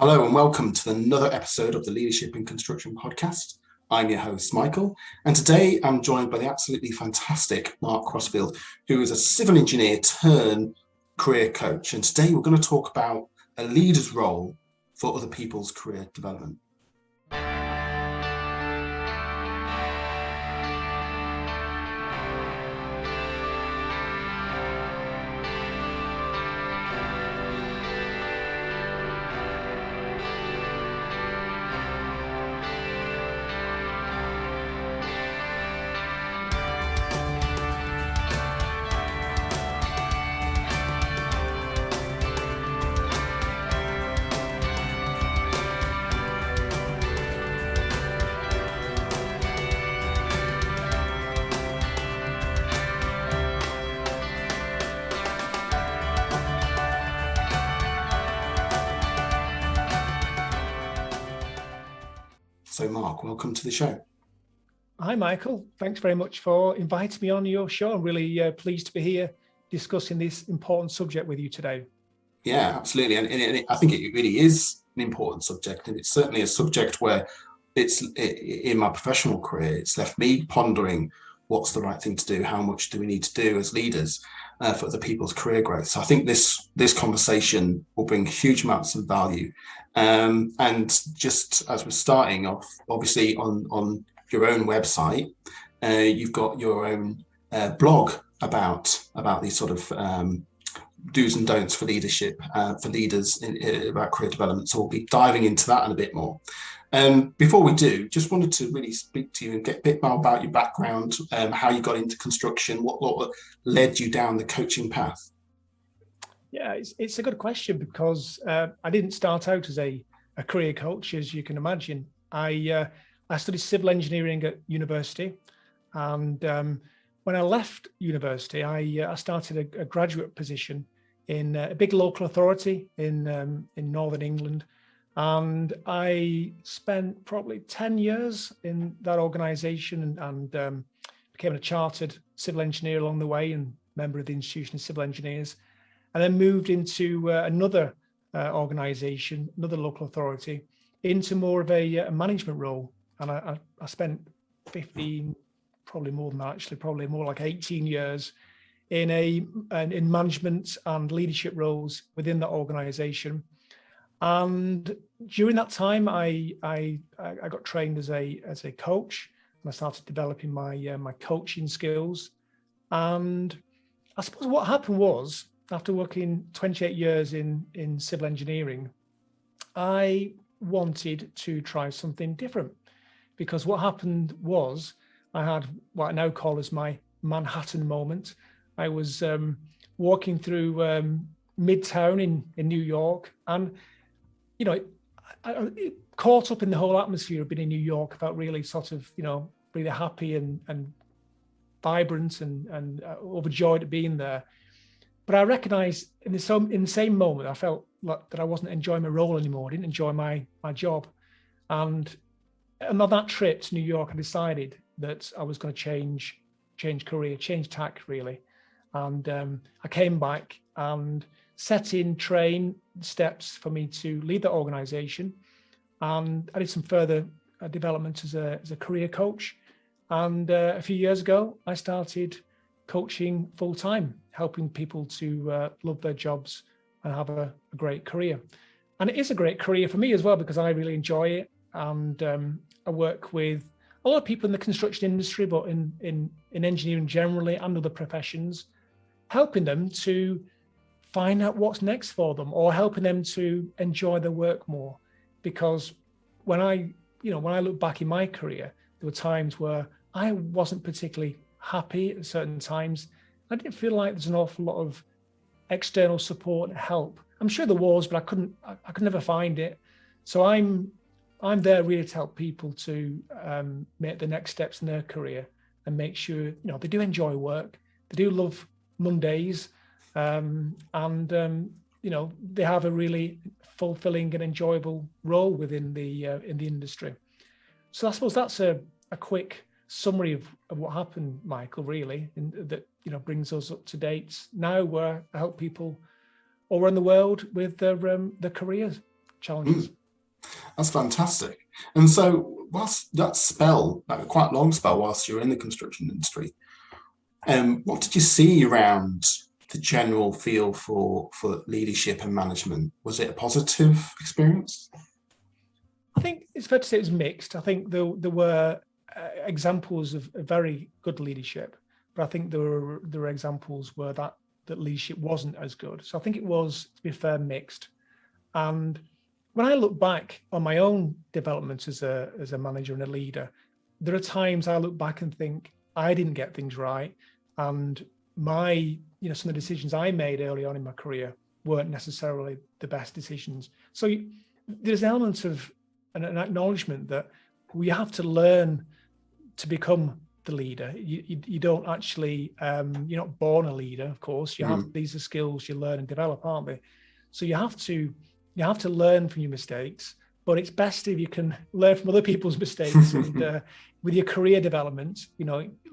Hello and welcome to another episode of the Leadership in Construction podcast. I'm your host, Michael, and today I'm joined by the absolutely fantastic Mark Crossfield, who is a civil engineer turned career coach. And today we're going to talk about a leader's role for other people's career development. So Mark, welcome to the show. Hi, Michael. Thanks very much for inviting me on your show. I'm really pleased to be here discussing this important subject with you today. Yeah, absolutely. And I think it really is an important subject. And it's certainly a subject where in my professional career, it's left me pondering what's the right thing to do, how much do we need to do as leaders for other people's career growth. So I think this conversation will bring huge amounts of value. And just as we're starting off, obviously on your own website, you've got your own blog about these sort of do's and don'ts for leadership, for leaders about career development. So we'll be diving into that in a bit more. Before we do, just wanted to really speak to you and get a bit more about your background, how you got into construction, what led you down the coaching path. Yeah, it's a good question because I didn't start out as a career coach, as you can imagine. I studied civil engineering at university, and when I left university, I started a graduate position in a big local authority in Northern England. And I spent probably 10 years in that organisation and became a chartered civil engineer along the way and member of the Institution of Civil Engineers. And then moved into another organisation, another local authority, into more of a management role. And I spent 15, probably more than that, actually, probably more like 18 years in management and leadership roles within that organisation. And during that time, I got trained as a coach, and I started developing my coaching skills. And I suppose what happened was, after working 28 years in civil engineering, I wanted to try something different, because what happened was I had what I now call as my Manhattan moment. I was walking through Midtown in New York, and I caught up in the whole atmosphere of being in New York. I felt really sort of, really happy and vibrant and overjoyed at being there. But I recognized in the same moment, I felt like that I wasn't enjoying my role anymore. I didn't enjoy my job. And on that trip to New York, I decided that I was going to change career, change tack really. And I came back and set in train steps for me to lead that organization. And I did some further development as a career coach. And a few years ago, I started coaching full time, helping people to love their jobs and have a great career. And it is a great career for me as well, because I really enjoy it. And I work with a lot of people in the construction industry, but in engineering generally and other professions, helping them to find out what's next for them, or helping them to enjoy their work more. Because when I look back in my career, there were times where I wasn't particularly happy at certain times. I didn't feel like there's an awful lot of external support and help. I'm sure there was, but I could never find it. So I'm there really to help people to make the next steps in their career and make sure they do enjoy work, they do love Mondays, and they have a really fulfilling and enjoyable role within the industry. So I suppose that's a quick summary of what happened, Michael, really, and that brings us up to date now, where I help people all around the world with their careers challenges. That's fantastic. And so whilst that spell, like a quite long spell whilst you're in the construction industry, what did you see around the general feel for leadership and management? Was it a positive experience? I think it's fair to say it was mixed. I think there were examples of very good leadership, but I think there were examples where that leadership wasn't as good. So I think it was, to be fair, mixed. And when I look back on my own development as a manager and a leader, there are times I look back and think I didn't get things right, and some of the decisions I made early on in my career weren't necessarily the best decisions. So there's an element of an acknowledgement that we have to learn to become the leader. You don't actually, you're not born a leader, of course. You have, these are skills you learn and develop, aren't they? So you have to learn from your mistakes, but it's best if you can learn from other people's mistakes. And with your career development,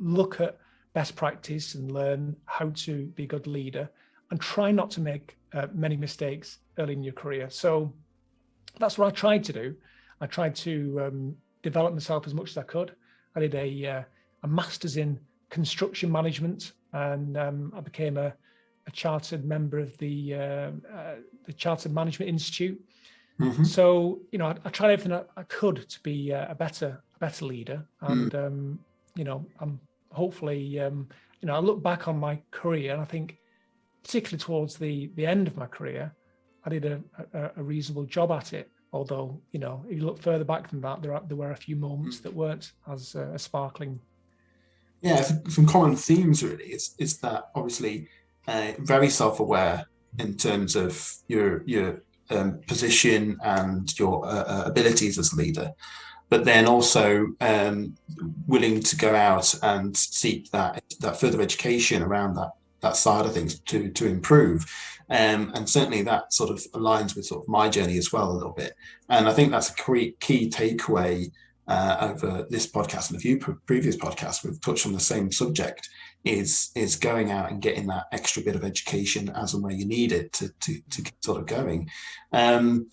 look at best practice and learn how to be a good leader, and try not to make many mistakes early in your career. So that's what I tried to do. I tried to develop myself as much as I could. I did a master's in construction management, and I became a chartered member of the Chartered Management Institute. So I tried everything I could to be a better leader, and I'm hopefully I look back on my career and I think, particularly towards the end of my career, I did a reasonable job at it. Although if you look further back than that, there were a few moments that weren't as sparkling. Yeah, some common themes really is that obviously very self-aware in terms of your position and your abilities as a leader, but then also willing to go out and seek that further education around that side of things to improve. And certainly that sort of aligns with sort of my journey as well a little bit. And I think that's a key takeaway over this podcast and a few previous podcasts. We've touched on the same subject, is going out and getting that extra bit of education as and where you need it to get sort of going. And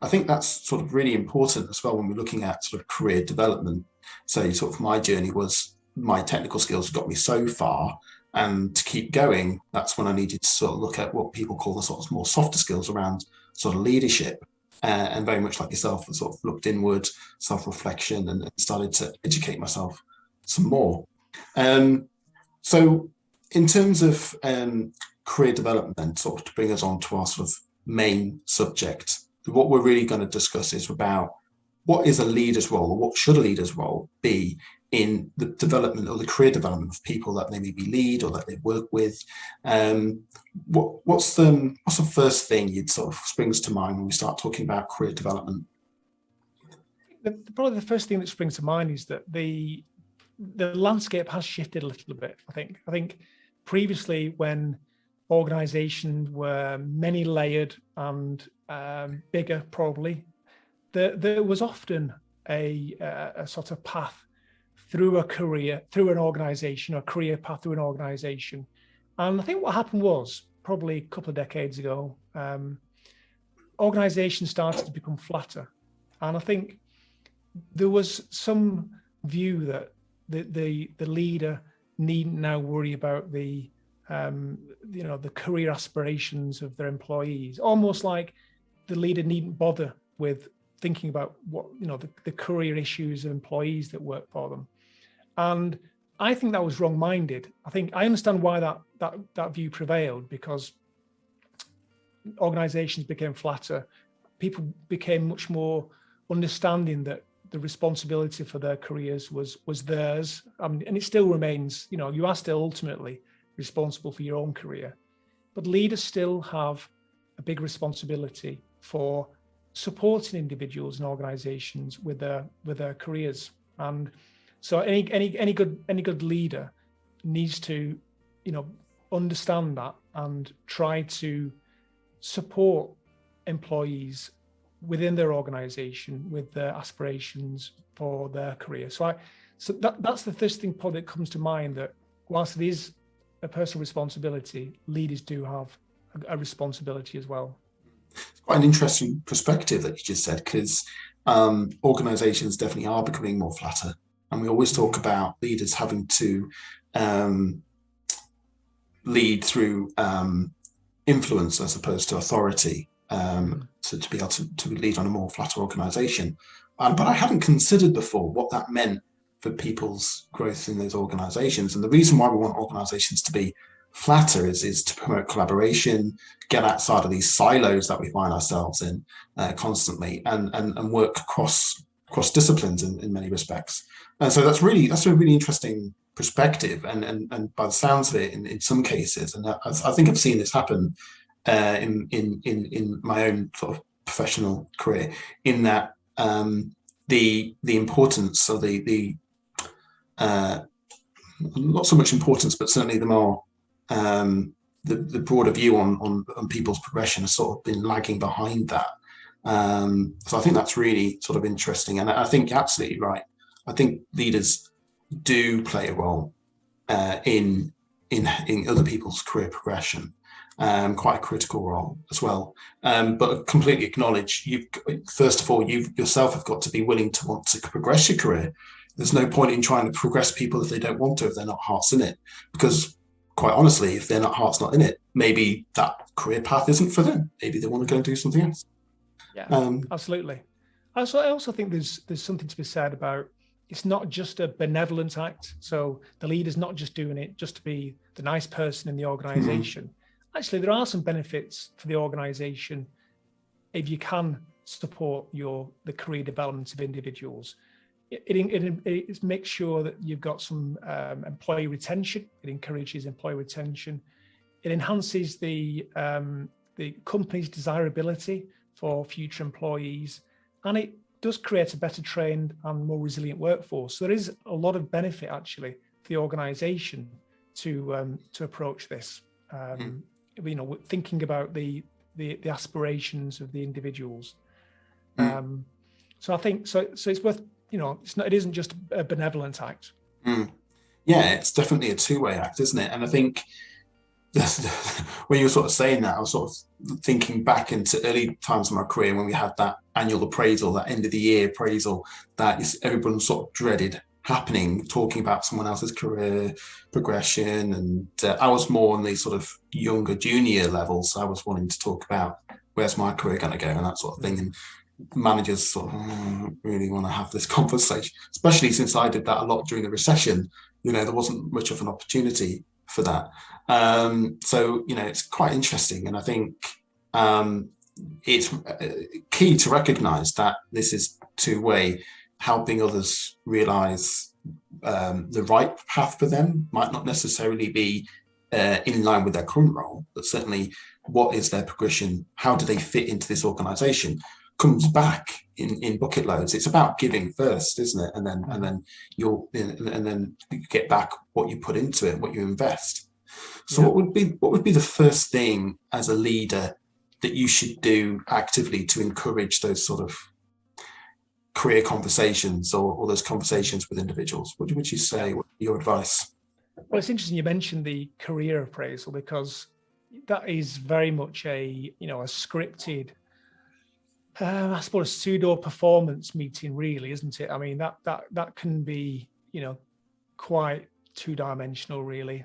I think that's sort of really important as well when we're looking at sort of career development. So sort of my journey was, my technical skills got me so far, and to keep going, that's when I needed to sort of look at what people call the sort of more softer skills around sort of leadership. And very much like yourself, I sort of looked inward, self-reflection, and started to educate myself some more. So in terms of career development, sort of to bring us on to our sort of main subject, what we're really going to discuss is about what is a leader's role, or what should a leader's role be in the development or the career development of people that they maybe lead or that they work with. What's the first thing you'd sort of springs to mind when we start talking about career development? Probably the first thing that springs to mind is that the landscape has shifted a little bit. I think previously, when organizations were many layered and bigger, probably there was often a sort of path through a career, through an organization, or a career path through an organization. And I think what happened was, probably a couple of decades ago, organizations started to become flatter. And I think there was some view that the leader needn't now worry about the career aspirations of their employees, almost like the leader needn't bother with thinking about what the career issues of employees that work for them. And I think that was wrong-minded. I think I understand why that view prevailed, because organizations became flatter. People became much more understanding that the responsibility for their careers was theirs. And it still remains, you are still ultimately responsible for your own career, but leaders still have a big responsibility for supporting individuals and organizations with their careers. And so any good leader needs to understand that and try to support employees within their organization with their aspirations for their career. So that's the first thing probably that comes to mind, that whilst it is a personal responsibility, leaders do have a responsibility as well. Quite an interesting perspective that you just said, because organizations definitely are becoming more flatter. And we always talk about leaders having to um, lead through influence as opposed to authority, to be able to lead on a more flatter organization. But I hadn't considered before what that meant for people's growth in those organizations. And the reason why we want organizations to be flatter is to promote collaboration, get outside of these silos that we find ourselves in constantly, and work across disciplines in many respects. And so that's a really interesting perspective. And by the sounds of it, in some cases, and I think I've seen this happen in my own sort of professional career, in that the importance of the not so much importance, but certainly the more the broader view on people's progression has sort of been lagging behind that. So I think that's really sort of interesting, and I think you're absolutely right. I think leaders do play a role in other people's career progression, quite a critical role as well. But completely acknowledge, you first of all, you yourself have got to be willing to want to progress your career. There's no point in trying to progress people if they don't want to, if they're not heart's in it. Because quite honestly, if their heart's not in it, maybe that career path isn't for them. Maybe they want to go and do something else. Yeah, absolutely. I also think there's something to be said about, it's not just a benevolent act. So the leader's not just doing it just to be the nice person in the organization. Actually, there are some benefits for the organization if you can support the career development of individuals. It makes sure that you've got some employee retention. It encourages employee retention. It enhances the company's desirability for future employees, and it does create a better trained and more resilient workforce. So there is a lot of benefit actually for the organisation to approach this. Thinking about the aspirations of the individuals. So I think so it's worth. It isn't just a benevolent act. Yeah, it's definitely a two-way act, isn't it? And I think when you were sort of saying that, I was sort of thinking back into early times of my career when we had that annual appraisal, that end of the year appraisal, that everyone sort of dreaded happening, talking about someone else's career progression. And I was more on the sort of younger junior level, so I was wanting to talk about where's my career going to go and that sort of thing. And managers sort of really want to have this conversation, especially since I did that a lot during the recession. There wasn't much of an opportunity for that. So it's quite interesting, and I think it's key to recognize that this is two-way, helping others realize the right path for them might not necessarily be in line with their current role, but certainly what is their progression, how do they fit into this organization, comes back in bucket loads. It's about giving first, isn't it? And then you get back what you put into it, what you invest. So what would be the first thing as a leader that you should do actively to encourage those sort of career conversations or those conversations with individuals? What would you say? What your advice? Well, it's interesting you mentioned the career appraisal, because that is very much a scripted, I suppose, pseudo performance meeting, really, isn't it? I mean, that can be, quite two-dimensional, really.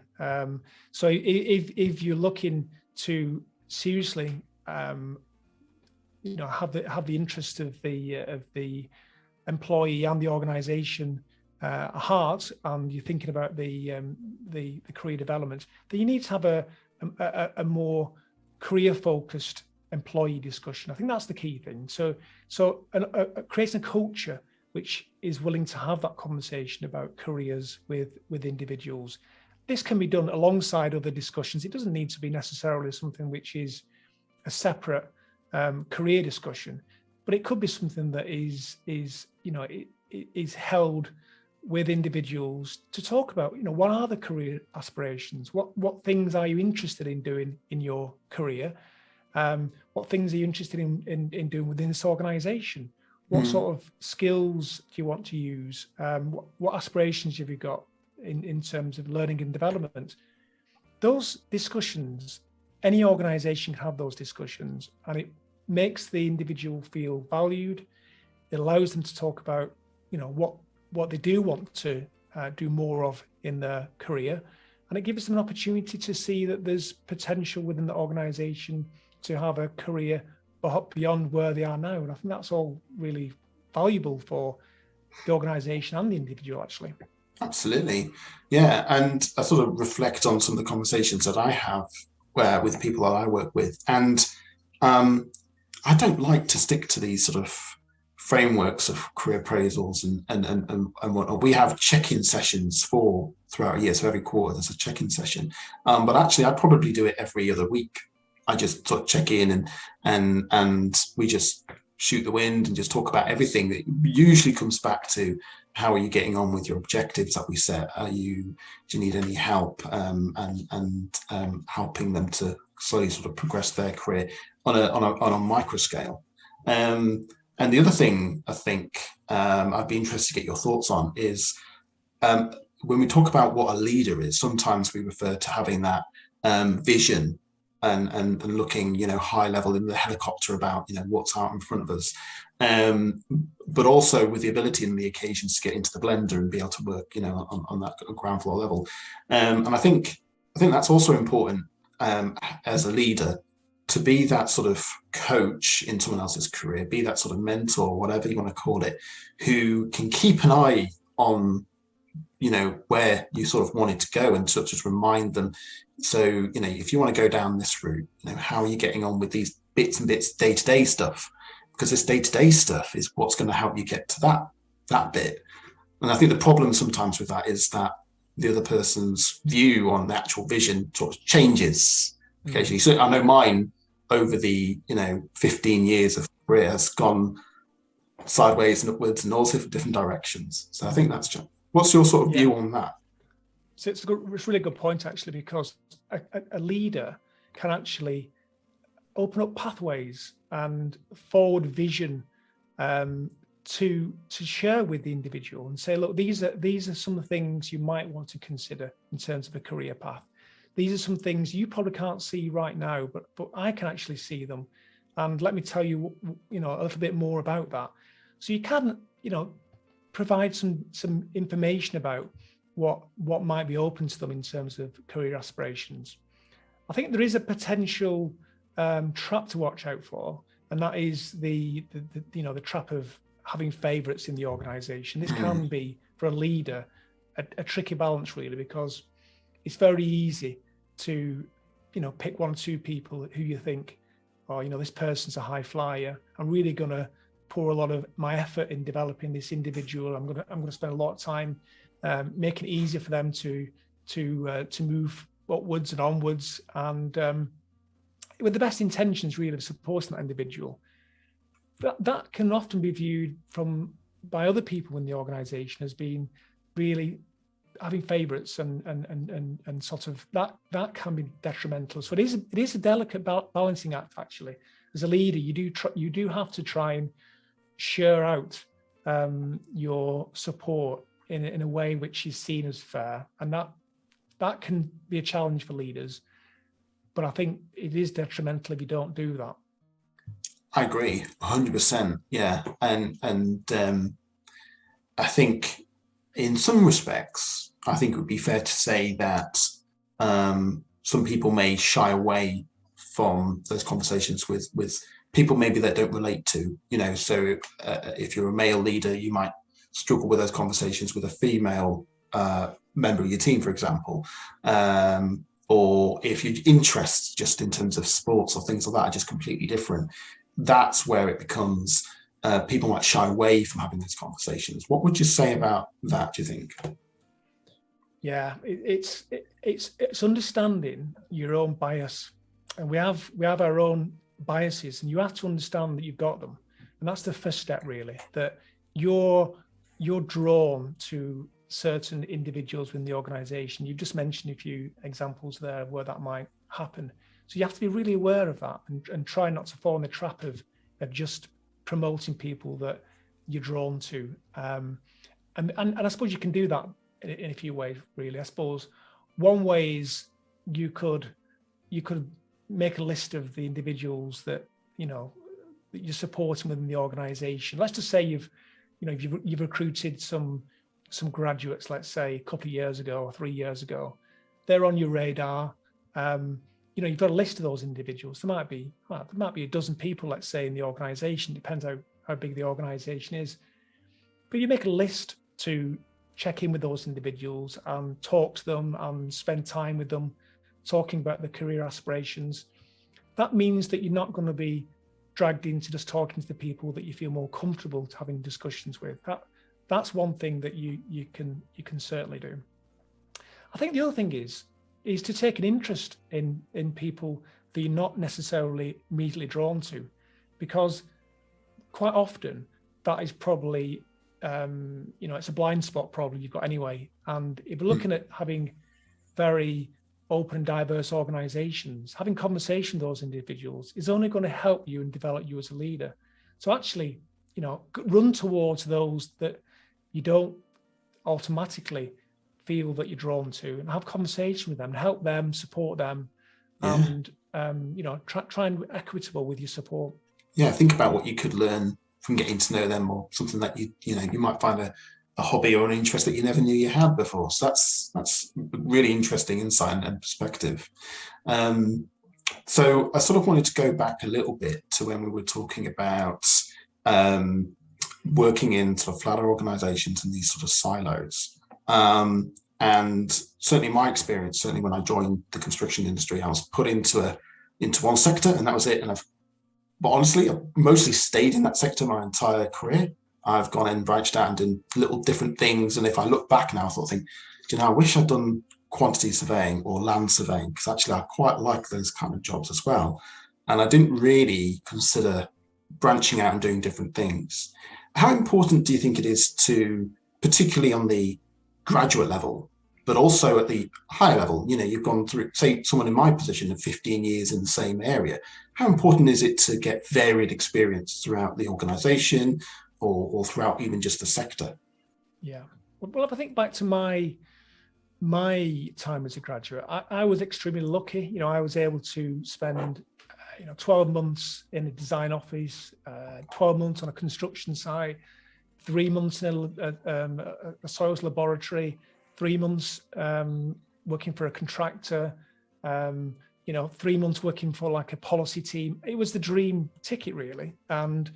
So if you're looking to seriously, have the interest of the employee and the organisation at heart, and you're thinking about the career development, then you need to have a more career-focused employee discussion. I think that's the key thing. So creating a culture which is willing to have that conversation about careers with individuals. This can be done alongside other discussions. It doesn't need to be necessarily something which is a separate career discussion, but it could be something that is held with individuals to talk about, what are the career aspirations? What things are you interested in doing in your career? What things are you interested in doing within this organization? What sort of skills do you want to use? What aspirations have you got in terms of learning and development? Those discussions, any organization can have those discussions, and makes the individual feel valued. It allows them to talk about, what they do want to do more of in their career. And it gives them an opportunity to see that there's potential within the organization to have a career beyond where they are now. And I think that's all really valuable for the organization and the individual, actually. Absolutely. Yeah. And I sort of reflect on some of the conversations that I have with people that I work with. And I don't like to stick to these sort of frameworks of career appraisals and whatnot. We have check-in sessions throughout a year. So every quarter there's a check-in session. But actually I'd probably do it every other week. I just sort of check in and we just shoot the wind and just talk about everything. That usually comes back to how are you getting on with your objectives that we set? Do you need any help and helping them to slowly sort of progress their career on a micro scale? And the other thing I think I'd be interested to get your thoughts on is when we talk about what a leader is, sometimes we refer to having that vision and looking, high level in the helicopter about, what's out in front of us. But also with the ability and the occasions to get into the blender and be able to work, on that ground floor level. And I think that's also important as a leader, to be that sort of coach in someone else's career, be that sort of mentor, whatever you want to call it, who can keep an eye on, where you sort of wanted to go and sort of remind them. So, if you want to go down this route, how are you getting on with these bits and bits day-to-day stuff? Because this day-to-day stuff is what's going to help you get to that bit. And I think the problem sometimes with that is that the other person's view on the actual vision sort of changes occasionally. So I know mine over the 15 years of career has gone sideways and upwards and all different directions. So I think that's just, what's your sort of view on that? So it's a really good point, actually, because a leader can actually open up pathways and forward vision to share with the individual and say, look, these are some of the things you might want to consider in terms of a career path. These are some things you probably can't see right now, but I can actually see them. And let me tell you, a little bit more about that. So you can, provide some information about what might be open to them in terms of career aspirations. I think there is a potential trap to watch out for, and that is the trap of having favorites in the organization. This can be, for a leader, a tricky balance, really, because it's very easy to pick one or two people who you think, this person's a high flyer. I'm really going to pour a lot of my effort in developing this individual. I'm going to spend a lot of time making it easier for them to move upwards and onwards, and with the best intentions, really, of supporting that individual. That can often be viewed by other people in the organization as being really having favorites, and sort of that can be detrimental. So it is a delicate balancing act, actually. As a leader, you do have to try and share out your support in a way which is seen as fair, and that can be a challenge for leaders. But I think it is detrimental if you don't do that. I agree, 100%. Yeah, and I think in some respects, I think it would be fair to say that some people may shy away from those conversations with people maybe they don't relate to. So if you're a male leader, you might struggle with those conversations with a female member of your team, for example. Or if your interests just in terms of sports or things like that are just completely different, that's where it becomes, people might shy away from having those conversations. What would you say about that, do you think? Yeah, it's understanding your own bias. And we have our own biases, and you have to understand that you've got them. And that's the first step, really, that you're drawn to certain individuals within the organization. You've just mentioned a few examples there where that might happen. So you have to be really aware of that and try not to fall in the trap of just promoting people that you're drawn to. And I suppose you can do that in a few ways, really. I suppose one way is you could make a list of the individuals that that you're supporting within the organization. Let's just say you've recruited some graduates, let's say a couple of years ago or 3 years ago. They're on your radar. You've got a list of those individuals. There might be a dozen people, let's say, in the organization. Depends how big the organization is. But you make a list to check in with those individuals and talk to them and spend time with them, talking about their career aspirations. That means that you're not going to be dragged into just talking to the people that you feel more comfortable to having discussions with. That's one thing that you can certainly do. I think the other thing is to take an interest in people that you're not necessarily immediately drawn to, because quite often that is probably it's a blind spot probably you've got anyway. And if you're looking at having very open and diverse organizations, having conversation with those individuals is only going to help you and develop you as a leader. So actually, run towards those that you don't automatically feel that you're drawn to, and have conversation with them, help them, support them, and try and be equitable with your support. Yeah, think about what you could learn from getting to know them, or something that you might find a hobby or an interest that you never knew you had before. So that's really interesting insight and perspective. So I sort of wanted to go back a little bit to when we were talking about working in sort of flatter organizations and these sort of silos. And certainly my experience, certainly when I joined the construction industry, I was put into one sector and that was it. But honestly, I've mostly stayed in that sector my entire career. I've gone and branched out and done little different things. And if I look back now, I sort of think, I wish I'd done quantity surveying or land surveying, because actually I quite like those kind of jobs as well. And I didn't really consider branching out and doing different things. How important do you think it is to, particularly on the graduate level, but also at the higher level, you've gone through, say, someone in my position of 15 years in the same area. How important is it to get varied experience throughout the organization or throughout even just the sector? Yeah. Well, if I think back to my time as a graduate, I was extremely lucky. I was able to spend 12 months in a design office, 12 months on a construction site, 3 months in a soils laboratory, 3 months working for a contractor, 3 months working for like a policy team. It was the dream ticket, really. And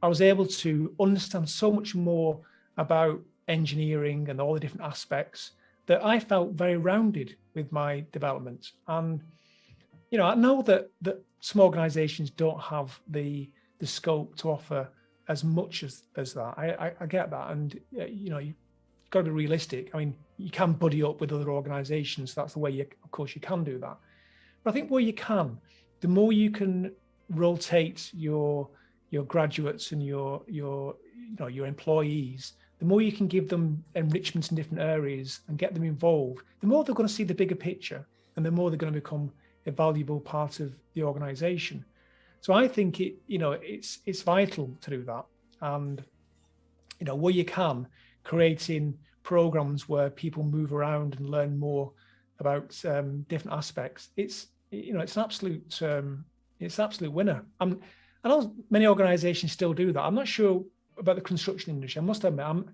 I was able to understand so much more about engineering and all the different aspects that I felt very rounded with my development. And, I know that some organizations don't have the scope to offer as much as that. I get that. And, you've got to be realistic. I mean, you can buddy up with other organizations. That's the way of course you can do that. But I think where you can, the more you can rotate your graduates and your employees, the more you can give them enrichment in different areas and get them involved, the more they're going to see the bigger picture and the more they're going to become a valuable part of the organization. So I think it's vital to do that. And, where you can, creating programs where people move around and learn more about different aspects. It's an absolute winner. I know many organizations still do that. I'm not sure about the construction industry. I must admit, I'm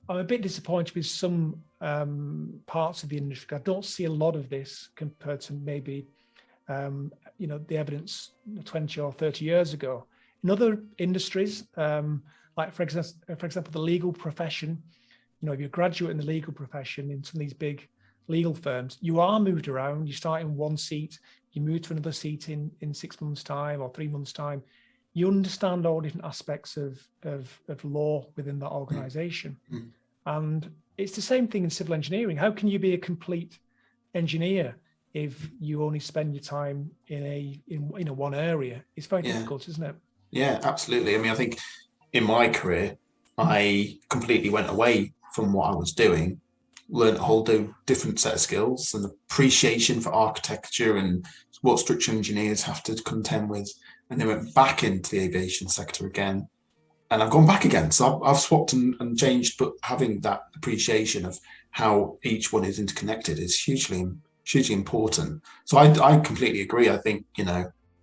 a bit disappointed with some parts of the industry. I don't see a lot of this compared to maybe, the evidence 20 or 30 years ago. In other industries, like for example, the legal profession, if you're a graduate in the legal profession in some of these big legal firms, you are moved around. You start in one seat, you move to another seat in 6 months' time or 3 months' time. You understand all different aspects of law within that organization. Mm-hmm. And it's the same thing in civil engineering. How can you be a complete engineer if you only spend your time in one area? It's very difficult, isn't it? Yeah, absolutely. I mean, I think in my career, I completely went away from what I was doing, learned a whole different set of skills and appreciation for architecture and what structural engineers have to contend with, and then went back into the aviation sector again. And I've gone back again. So I've swapped and changed, but having that appreciation of how each one is interconnected is hugely important. So I completely agree. I think,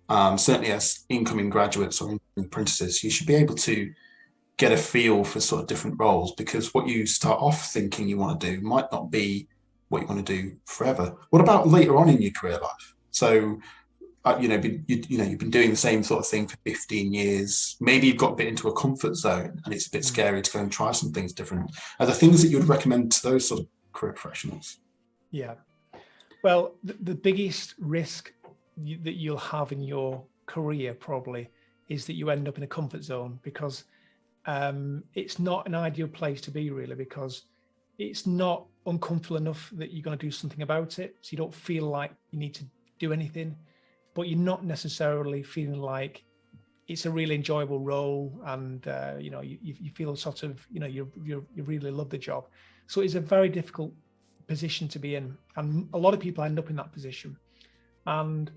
certainly as incoming graduates or apprentices, you should be able to get a feel for sort of different roles, because what you start off thinking you want to do might not be what you want to do forever. What about later on in your career life? So, you've been doing the same sort of thing for 15 years. Maybe you've got a bit into a comfort zone and it's a bit scary to go and try some things different. Are there things that you would recommend to those sort of career professionals? Yeah. Well, the biggest risk that you'll have in your career probably is that you end up in a comfort zone, because it's not an ideal place to be, really, because it's not uncomfortable enough that you're going to do something about it. So you don't feel like you need to do anything, but you're not necessarily feeling like it's a really enjoyable role, and you feel sort of you really love the job. So it's a very difficult position to be in, and a lot of people end up in that position. And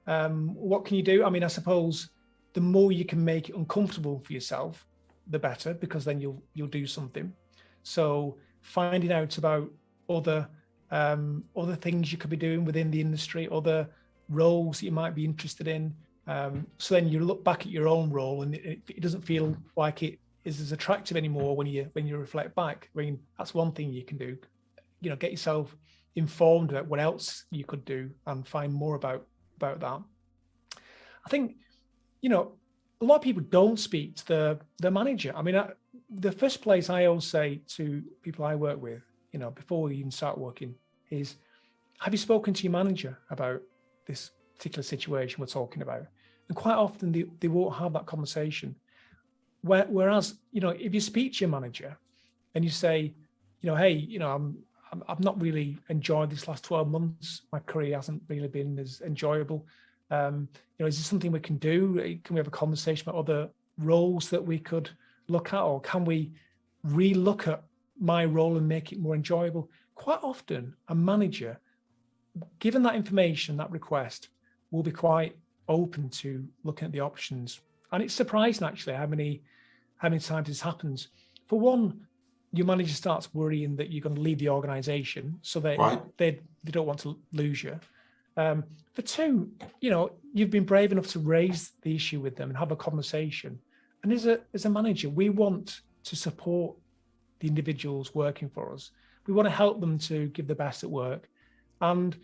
what can you do? I mean, I suppose the more you can make it uncomfortable for yourself, the better, because then you'll do something. So finding out about other things you could be doing within the industry, other roles that you might be interested in. So then you look back at your own role, and it doesn't feel like it is as attractive anymore when you reflect back. I mean, that's one thing you can do. Get yourself informed about what else you could do and find more about that. I think, a lot of people don't speak to the manager. I mean, the first place I always say to people I work with, before we even start working, is, have you spoken to your manager about this particular situation we're talking about? And quite often they won't have that conversation. Whereas, if you speak to your manager and you say, hey, I've not really enjoyed this last 12 months. My career hasn't really been as enjoyable. Is this something we can do? Can we have a conversation about other roles that we could look at, or can we re-look at my role and make it more enjoyable? Quite often, a manager, given that information, that request, will be quite open to looking at the options. And it's surprising, actually, how many times this happens. For one, your manager starts worrying that you're going to leave the organization, so they don't want to lose you. For two, you've been brave enough to raise the issue with them and have a conversation. And as a manager, we want to support the individuals working for us. We want to help them to give the best at work. And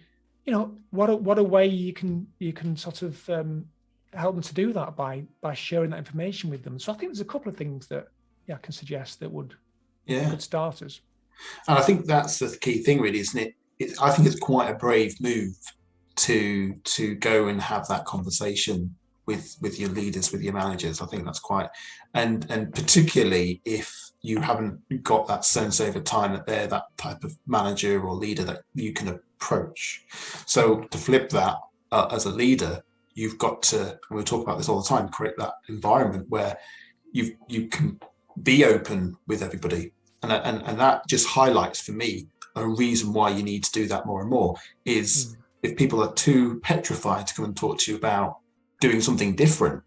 what a way you can sort of help them to do that by sharing that information with them. So I think there's a couple of things that I can suggest that would be good starters. And I think that's the key thing, really, isn't it? I think it's quite a brave move to go and have that conversation with your leaders, with your managers. I think that's quite, and particularly if you haven't got that sense over time that they're that type of manager or leader that you can approach. So to flip that, as a leader, you've got to, and we talk about this all the time, create that environment where you can be open with everybody. And that just highlights for me a reason why you need to do that more and more is if people are too petrified to come and talk to you about doing something different,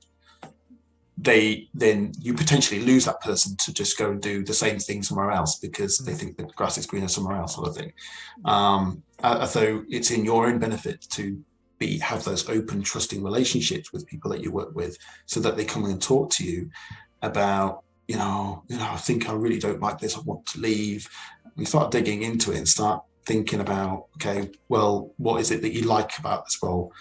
then you potentially lose that person to just go and do the same thing somewhere else because they think the grass is greener somewhere else, sort of thing. So it's in your own benefit to have those open, trusting relationships with people that you work with, so that they come in and talk to you about, I think I really don't like this, I want to leave. We start digging into it and start thinking about, okay, well, what is it that you like about this role?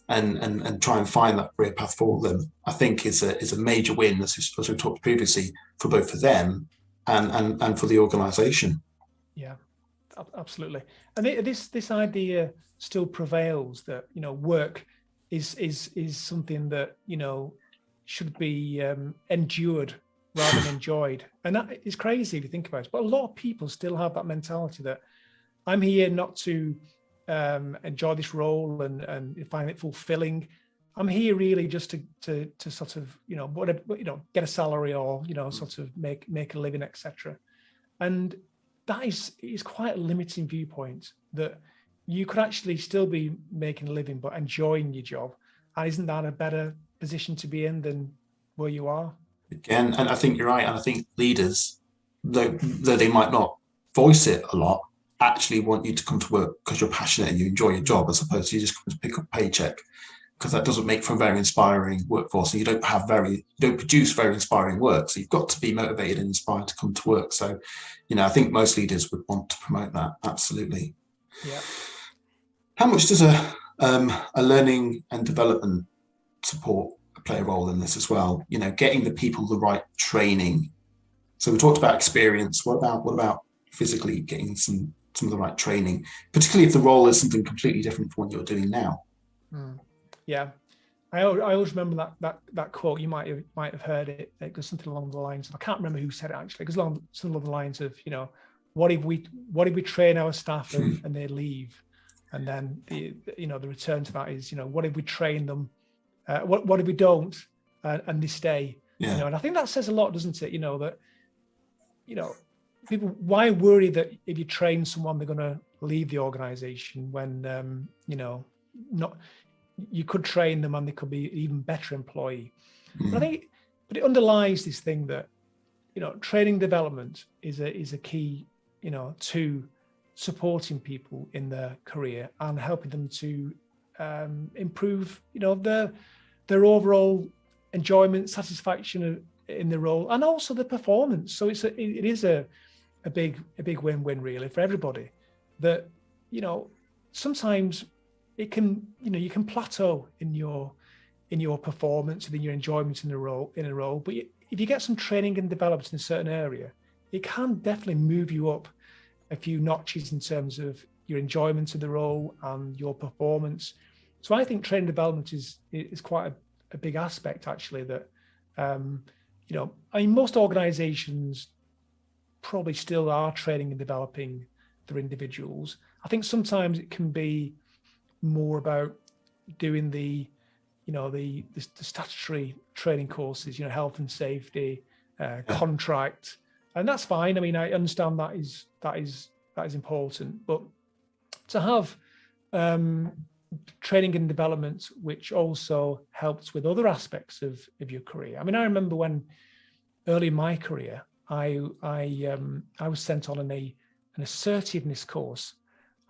And try and find that career path for them, I think is a major win, as we talked previously, for both for them and for the organisation. Yeah, absolutely. And this idea still prevails that work is something that should be endured rather than enjoyed, and that is crazy if you think about it. But a lot of people still have that mentality that I'm here not to enjoy this role and find it fulfilling. I'm here really just to sort of whatever, get a salary or sort of make a living, etc. And that is quite a limiting viewpoint, that you could actually still be making a living but enjoying your job. And isn't that a better position to be in than where you are? Again, and I think you're right. And I think leaders, though they might not voice it a lot, actually want you to come to work because you're passionate and you enjoy your job, as opposed to you just come to pick up a paycheck. because that doesn't make for a very inspiring workforce, and you don't produce very inspiring work. So you've got to be motivated and inspired to come to work. So, I think most leaders would want to promote that. Absolutely. Yeah. How much does a learning and development support play a role in this as well? Getting the people the right training. So we talked about experience. What about physically getting some of the right training, particularly if the role is something completely different from what you're doing now? Yeah, I always remember that quote. You might have heard it. It goes something along the lines of, I can't remember who said it actually. It goes along the lines of, what if we train our staff and they leave, and then the return to that is, what if we train them, what if we don't and they stay? Yeah. And I think that says a lot, doesn't it? That people, why worry that if you train someone they're going to leave the organization when not. You could train them and they could be an even better employee. But it underlies this thing that, training development is a key, to supporting people in their career and helping them to improve, their overall enjoyment, satisfaction in the role, and also the performance. So it is a big win-win really for everybody. That, sometimes it can, you can plateau in your performance and in your enjoyment in a role. But if you get some training and development in a certain area, it can definitely move you up a few notches in terms of your enjoyment of the role and your performance. So I think training development is quite a big aspect actually. That most organisations probably still are training and developing their individuals. I think sometimes it can be more about doing the statutory training courses, health and safety, contract, and that's fine. I mean, I understand that is important, but to have training and development which also helps with other aspects of your career. I mean, I remember when early in my career, I was sent on an assertiveness course.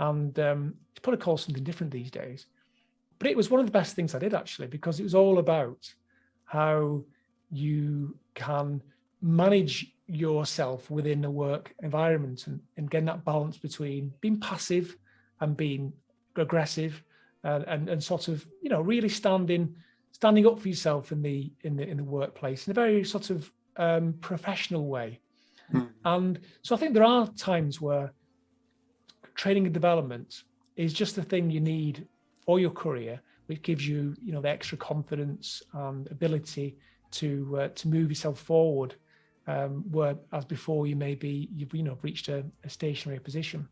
And it's probably called something different these days, but it was one of the best things I did actually, because it was all about how you can manage yourself within the work environment and getting that balance between being passive and being aggressive, and sort of really standing up for yourself in the workplace in a very sort of professional way. And so I think there are times where training and development is just the thing you need for your career, which gives you, the extra confidence and ability to move yourself forward, whereas before you've reached a stationary position.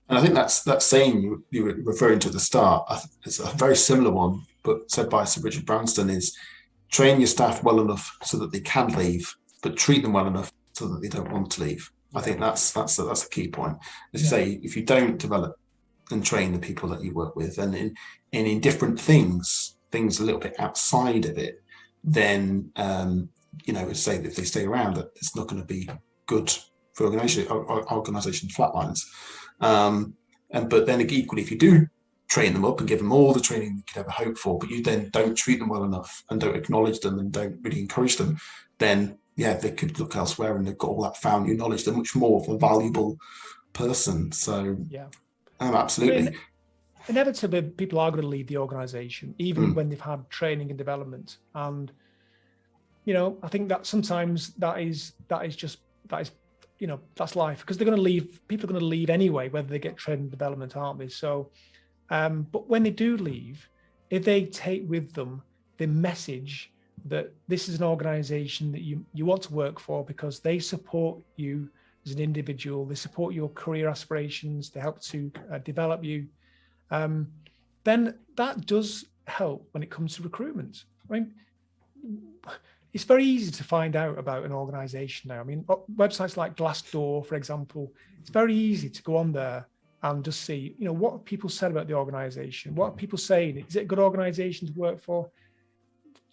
And I think that saying you were referring to at the start, it's a very similar one, but said by Sir Richard Branson, is train your staff well enough so that they can leave, but treat them well enough so that they don't want to leave. I think that's a key point. As you say, if you don't develop and train the people that you work with, and in different things a little bit outside of it, then say that if they stay around, that it's not going to be good for organisation flatlines. But then equally, if you do train them up and give them all the training you could ever hope for, but you then don't treat them well enough and don't acknowledge them and don't really encourage them, then they could look elsewhere and they've got all that found new knowledge. They're much more of a valuable person. So absolutely. I mean, inevitably, people are going to leave the organisation, even when they've had training and development. And I think that sometimes that is that's life, because they're going to leave. People are going to leave anyway, whether they get training and development, aren't they? So, but when they do leave, if they take with them the message that this is an organisation that you want to work for because they support you as an individual, they support your career aspirations, they help to develop you, then that does help when it comes to recruitment. I mean, it's very easy to find out about an organisation now. I mean, websites like Glassdoor, for example, it's very easy to go on there and just see, what people said about the organisation, what are people saying, is it a good organisation to work for?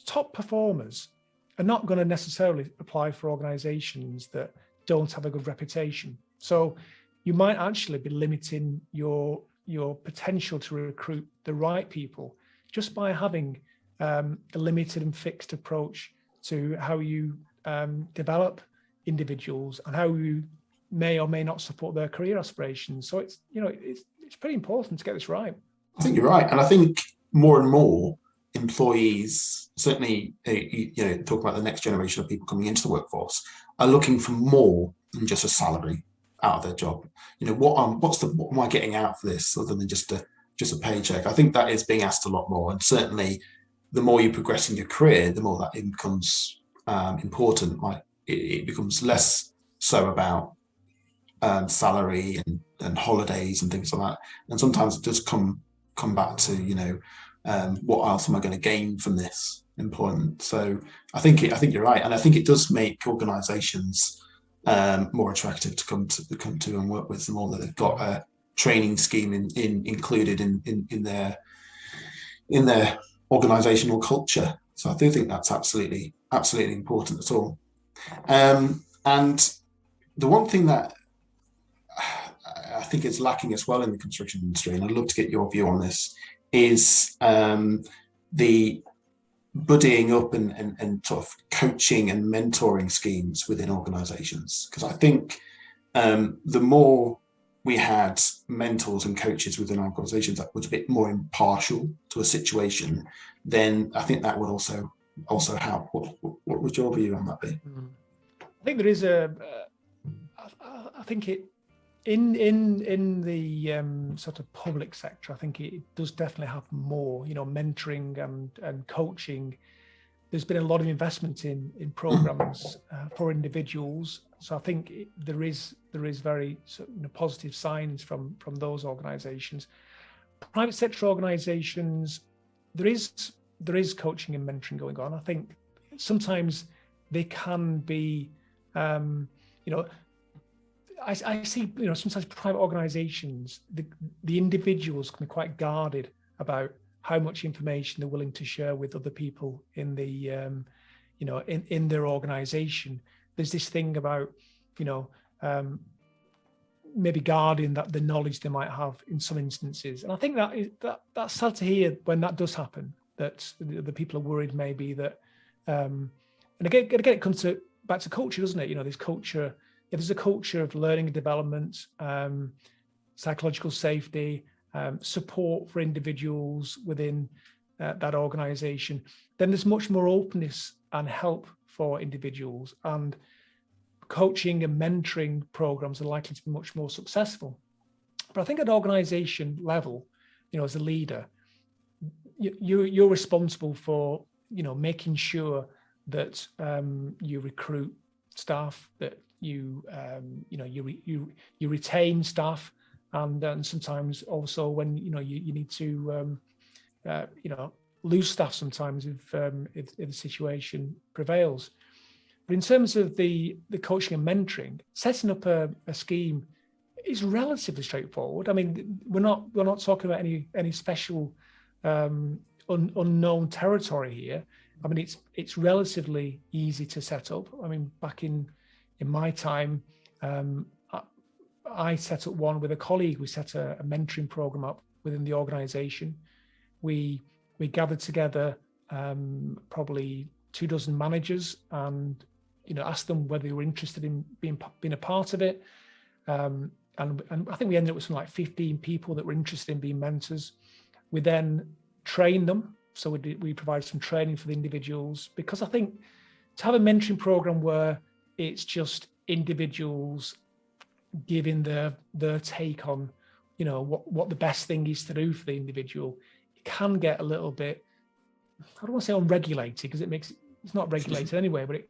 Top performers are not going to necessarily apply for organisations that don't have a good reputation. So you might actually be limiting your potential to recruit the right people just by having a limited and fixed approach to how you develop individuals and how you may or may not support their career aspirations. So it's pretty important to get this right. I think you're right, and I think more and more employees, certainly, talk about the next generation of people coming into the workforce, are looking for more than just a salary out of their job. What am I getting out for this other than just a paycheck? I think that is being asked a lot more, and certainly the more you progress in your career, the more that it becomes important. It becomes less so about salary and holidays and things like that, and sometimes it does come back to what else am I going to gain from this employment. So I think you're right, and I think it does make organisations more attractive to come to and work with, the more that they've got a training scheme included in their organisational culture. So I do think that's absolutely important at all. And the one thing that I think is lacking as well in the construction industry, and I'd love to get your view on this, is the buddying up and sort of coaching and mentoring schemes within organisations. Because I think the more we had mentors and coaches within organisations that was a bit more impartial to a situation, then I think that would also help. What would your view on that be? I think there is I think it in the sort of public sector, I think it does definitely have more, mentoring and coaching. There's been a lot of investment in programs for individuals. So I think there is very positive signs from those organisations. Private sector organisations, there is coaching and mentoring going on. I think sometimes they can be, I see, sometimes private organisations, the individuals can be quite guarded about how much information they're willing to share with other people in the, in their organisation. There's this thing about, maybe guarding the knowledge they might have in some instances, and I think that's sad to hear when that does happen. That the people are worried maybe that, and again it comes back to culture, doesn't it? This culture. If there's a culture of learning and development, psychological safety, support for individuals within that organisation, then there's much more openness and help for individuals, and coaching and mentoring programs are likely to be much more successful. But I think at organisation level, as a leader, you're responsible for, making sure that you recruit staff, that you retain staff, and sometimes also when you need to lose staff sometimes if the situation prevails. But in terms of the coaching and mentoring, setting up a scheme is relatively straightforward. I mean, we're not talking about any special unknown territory here. I mean, it's relatively easy to set up. I mean, back in my time, I set up one with a colleague. We set a mentoring program up within the organisation. We gathered together probably 24 managers and asked them whether they were interested in being a part of it. And I think we ended up with something like 15 people that were interested in being mentors. We then trained them. So we provide some training for the individuals, because I think to have a mentoring program where it's just individuals giving their take on, what the best thing is to do for the individual, it can get a little bit, I don't want to say unregulated, because it's not regulated anyway, but it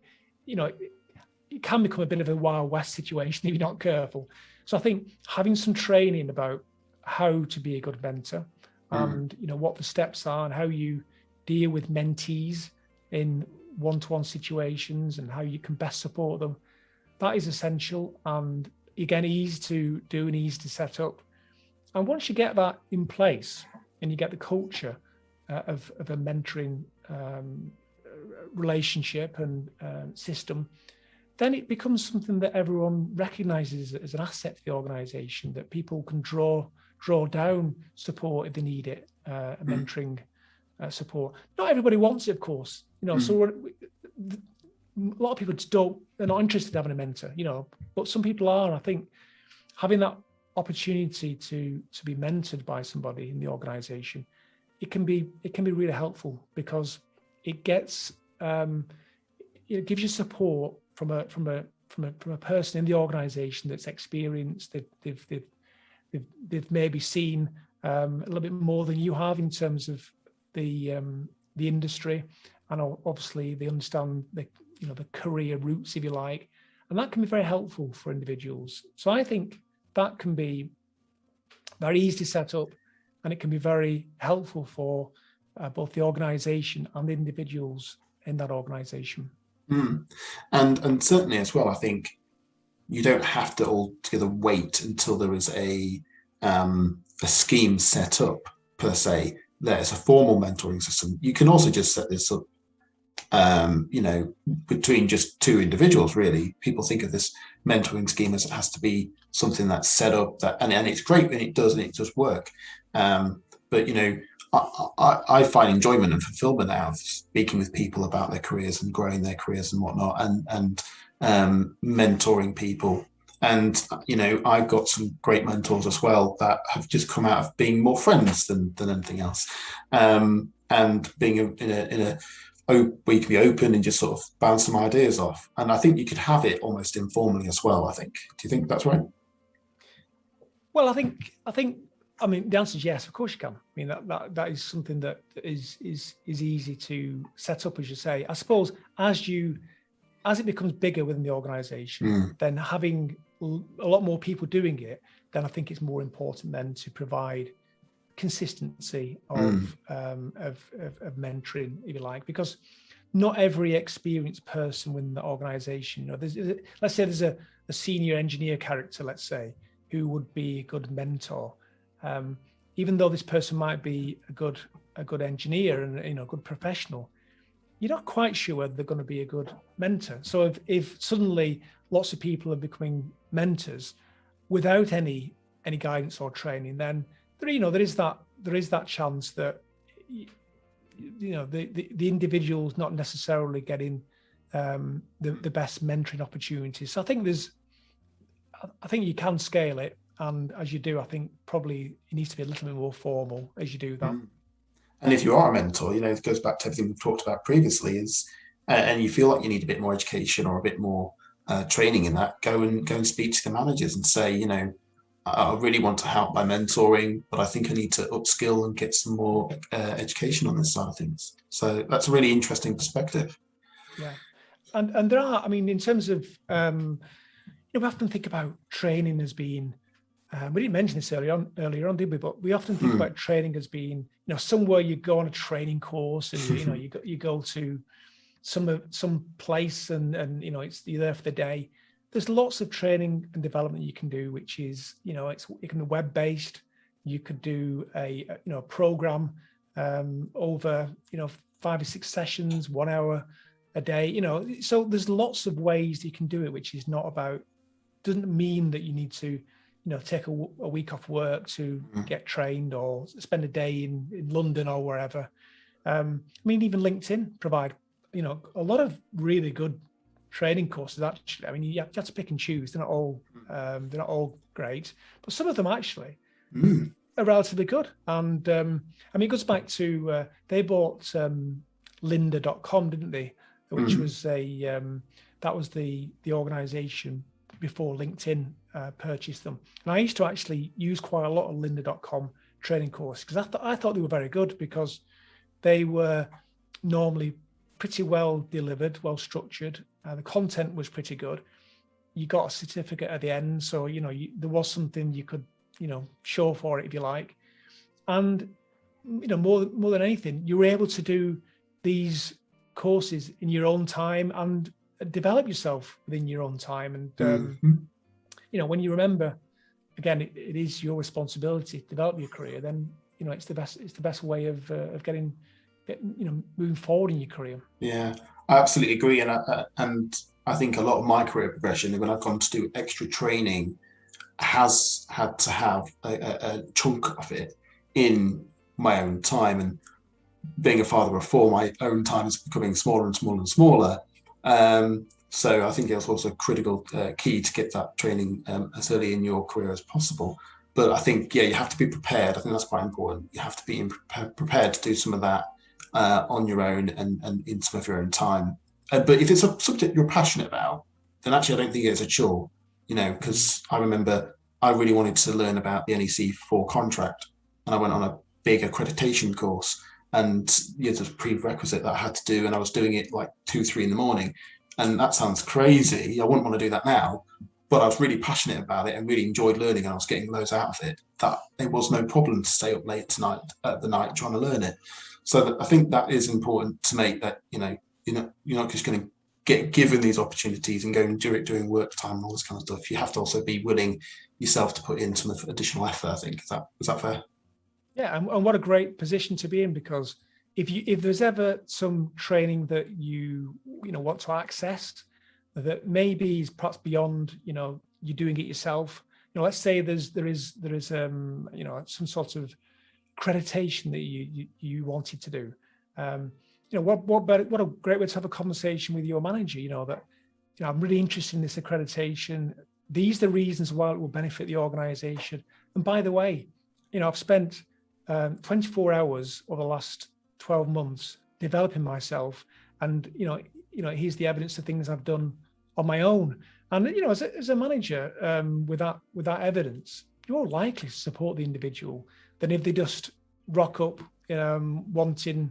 can become a bit of a Wild West situation if you're not careful. So I think having some training about how to be a good mentor, and what the steps are and how you deal with mentees in one-to-one situations and how you can best support them, that is essential, and again, easy to do and easy to set up. And once you get that in place and you get the culture of a mentoring relationship and system, then it becomes something that everyone recognises as an asset to the organisation, that people can draw down support if they need it, a mentoring support. Not everybody wants it, of course. So a lot of people just they're not interested in having a mentor, but some people are. And I think having that opportunity to be mentored by somebody in the organization, it can be really helpful, because it gives you support from a person in the organization that's experienced. They've maybe seen a little bit more than you have in terms of the industry, and obviously they understand the career routes, if you like, and that can be very helpful for individuals. So I think that can be very easy to set up, and it can be very helpful for both the organization and the individuals in that organization. And certainly as well, I think you don't have to altogether wait until there is a scheme set up per se. There's a formal mentoring system. You can also just set this up, between just two individuals, really. People think of this mentoring scheme as it has to be something that's set up, and it's great when it does work. But I find enjoyment and fulfillment out of speaking with people about their careers and growing their careers and whatnot, and mentoring people. And I've got some great mentors as well that have just come out of being more friends than anything else, and being where you can be open and just sort of bounce some ideas off. And I think you could have it almost informally as well, I think. Do you think that's right? Well, I think the answer is yes, of course you can. I mean, that is something that is easy to set up, as you say. I suppose as it becomes bigger within the organization, then having a lot more people doing it, then I think it's more important then to provide consistency of mentoring, if you like, because not every experienced person within the organization, let's say there's a senior engineer character, let's say, who would be a good mentor. Even though this person might be a good engineer and a good professional, you're not quite sure whether they're going to be a good mentor. So if suddenly lots of people are becoming mentors without any guidance or training, then there is that chance that the individual's not necessarily getting the best mentoring opportunities. So I think you can scale it, and as you do, I think probably it needs to be a little bit more formal as you do that. And if you are a mentor, it goes back to everything we've talked about previously, and you feel like you need a bit more education or a bit more training in that, go and speak to the managers and say, I really want to help by mentoring, but I think I need to upskill and get some more education on this side of things. So that's a really interesting perspective. Yeah, and there are, in terms of, we often think about training as being, we didn't mention this earlier on, did we? But we often think about training as being, somewhere you go on a training course and you go to some place and you're there for the day. There's lots of training and development you can do, which is, it can be web-based. You could do a program over, 5 or 6 sessions, 1 hour a day, so there's lots of ways that you can do it, which is doesn't mean that you need to, take a week off work to get trained or spend a day in London or wherever. Even LinkedIn provide, a lot of really good training courses, actually. You have to pick and choose. They're not all great, but some of them actually are relatively good. And it goes back to they bought lynda.com, didn't they? Which was that was the organization before LinkedIn purchased them. And I used to actually use quite a lot of lynda.com training courses, because I thought they were very good, because they were normally pretty well delivered, well structured. The content was pretty good. You got a certificate at the end, so there was something you could show for it, if you like. And more than anything, you were able to do these courses in your own time and develop yourself within your own time. And when you remember, again, it is your responsibility to develop your career. Then it's the best way of getting moving forward in your career. Yeah, I absolutely agree. And I think a lot of my career progression, when I've gone to do extra training, has had to have a chunk of it in my own time. And being a father of four, my own time is becoming smaller and smaller and smaller. So I think it's also critical key to get that training as early in your career as possible. But I think, yeah, you have to be prepared. I think that's quite important. You have to be prepared to do some of that on your own and in some of your own time. But if it's a subject you're passionate about, then actually I don't think it's a chore, because I remember I really wanted to learn about the NEC 4 contract, and I went on a big accreditation course, and there's a prerequisite that I had to do, and I was doing it like 2-3 in the morning. And that sounds crazy. I wouldn't want to do that now, but I was really passionate about it and really enjoyed learning, and I was getting loads out of it. That it was no problem to stay up late at the night trying to learn it. So I think that is important to make that, you're not just going to get given these opportunities and go and do it during work time and all this kind of stuff. You have to also be willing yourself to put in some additional effort, I think. Is that fair? Yeah, and what a great position to be in, because if there's ever some training that you want to access that maybe is perhaps beyond you doing it yourself, let's say there is some sort of accreditation that you wanted to do, what a great way to have a conversation with your manager, that I'm really interested in this accreditation. These are the reasons why it will benefit the organization. And by the way, I've spent 24 hours over the last 12 months developing myself, and here's the evidence of things I've done on my own. And as a manager, with that evidence, you're more likely to support the individual than if they just rock up wanting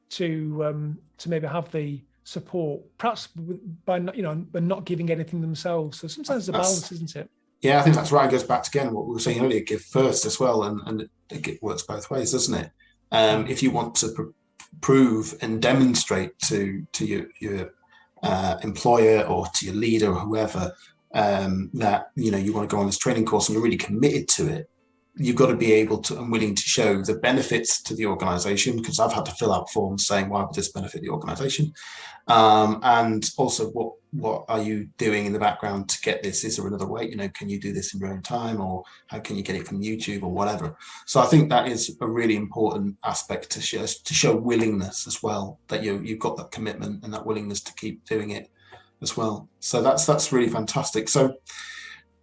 to maybe have the support, perhaps by not giving anything themselves. So sometimes it's a balance, isn't it? Yeah, I think that's right. It goes back to, again, what we were saying earlier, give first as well, and it works both ways, doesn't it? If you want to prove and demonstrate to your employer or to your leader or whoever that you want to go on this training course and you're really committed to it, you've got to be able to and willing to show the benefits to the organization, because I've had to fill out forms saying, why would this benefit the organization? And also, what are you doing in the background to get this? Is there another way? Can you do this in your own time, or how can you get it from YouTube or whatever? So I think that is a really important aspect to show willingness as well, that you've got that commitment and that willingness to keep doing it as well. So that's really fantastic. So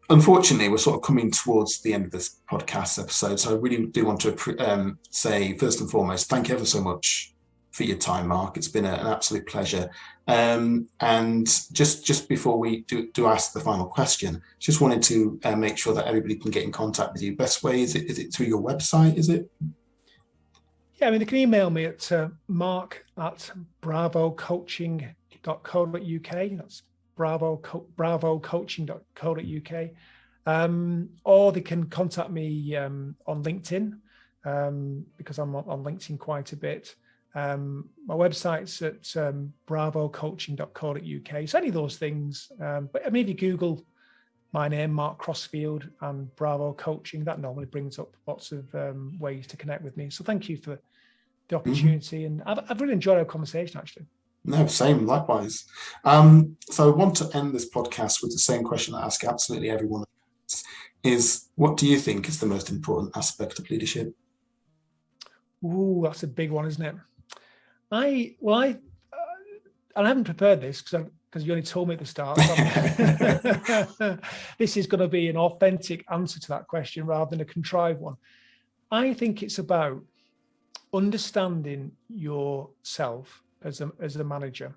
unfortunately, we're sort of coming towards the end of this podcast episode. So I really do want to say, first and foremost, thank you ever so much for your time, Mark. It's been an absolute pleasure. And just before we do ask the final question, just wanted to make sure that everybody can get in contact with you. Best way, is it through your website, is it? Yeah, they can email me at mark@bravocoaching.co.uk. That's bravocoaching.co.uk. Or they can contact me on LinkedIn, because I'm on LinkedIn quite a bit. My website's at bravocoaching.co.uk. So any of those things. But if you Google my name, Mark Crossfield, and Bravo Coaching, that normally brings up lots of ways to connect with me. So thank you for the opportunity. And I've really enjoyed our conversation, actually. No, same, likewise. So I want to end this podcast with the same question I ask absolutely everyone, is what do you think is the most important aspect of leadership? Ooh, that's a big one, isn't it? I haven't prepared this because you only told me at the start. So this is going to be an authentic answer to that question rather than a contrived one. I think it's about understanding yourself as a manager,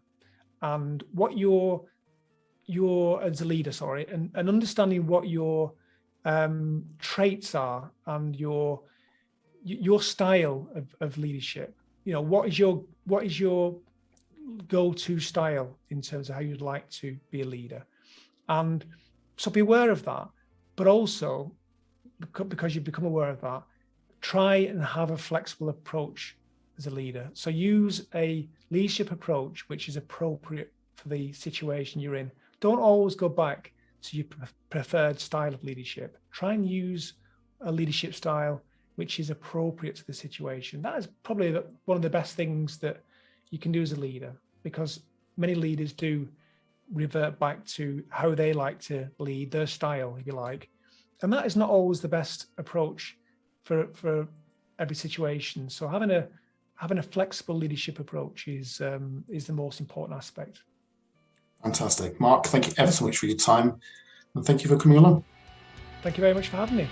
and what your as a leader, and understanding what your traits are and your style of leadership. What is your go-to style in terms of how you'd like to be a leader? And so be aware of that, but also, because you've become aware of that, try and have a flexible approach as a leader. So use a leadership approach which is appropriate for the situation you're in. Don't always go back to your preferred style of leadership. Try and use a leadership style which is appropriate to the situation. That is probably one of the best things that you can do as a leader, because many leaders do revert back to how they like to lead, their style, if you like. And that is not always the best approach for every situation. So having a having a flexible leadership approach is the most important aspect. Fantastic. Mark, thank you ever so much for your time, and thank you for coming along. Thank you very much for having me.